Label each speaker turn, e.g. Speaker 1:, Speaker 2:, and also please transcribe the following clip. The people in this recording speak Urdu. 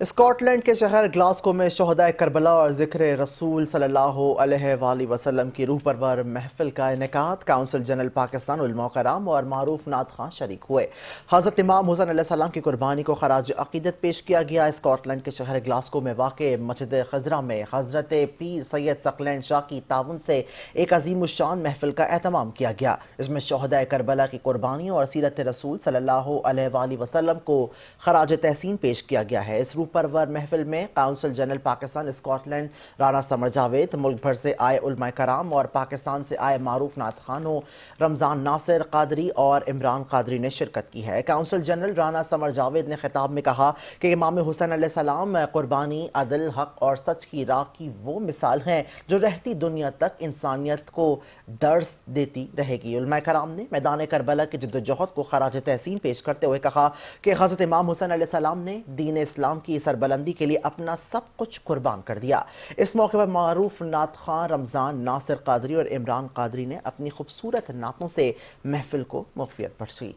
Speaker 1: اسکاٹ لینڈ کے شہر گلاسکو میں شہدائے کربلا اور ذکر رسول صلی اللہ علیہ وآلہ وسلم کی روح پرور محفل کا انعقاد۔ کونسل جنرل پاکستان علماء کرام اور معروف نعت خواں شریک ہوئے۔ حضرت امام حسین علیہ السلام کی قربانی کو خراج عقیدت پیش کیا گیا۔ اسکاٹ لینڈ کے شہر گلاسکو میں واقع مسجد خضرہ میں حضرت پیر سید ثقلین شاہ کی تعاون سے ایک عظیم الشان محفل کا اہتمام کیا گیا۔ اس میں شہدائے کربلا کی قربانیوں اور سیرت رسول صلی اللہ علیہ وآلہ وسلم کو خراج تحسین پیش کیا گیا ہے۔ اس روح پرور محفل میں council general Pakistan Scotland Rana Samar Javed, ملک بھر سے آئے علماء کرام اور پاکستان سے آئے معروف نعت خوانوں رمضان ناصر قادری اور عمران قادری نے شرکت کی ہے۔ کونسل جنرل رانا سمر جاوید نے خطاب میں کہا کہ امام حسین علیہ السلام قربانی، عدل، حق اور سچ کی راہ کی وہ مثال ہیں جو رہتی دنیا تک انسانیت کو درس دیتی رہے گی۔ علماء کرام نے میدان کربلا کی جدوجہد کو خراج تحسین پیش کرتے ہوئے کہا کہ حضرت امام حسین علیہ السلام نے دین اسلام کی سربلندی کے لیے اپنا سب کچھ قربان کر دیا۔ اس موقع پر معروف نعت خواں رمضان ناصر قادری اور عمران قادری نے اپنی خوبصورت نعتوں سے محفل کو مغفیت بخشی۔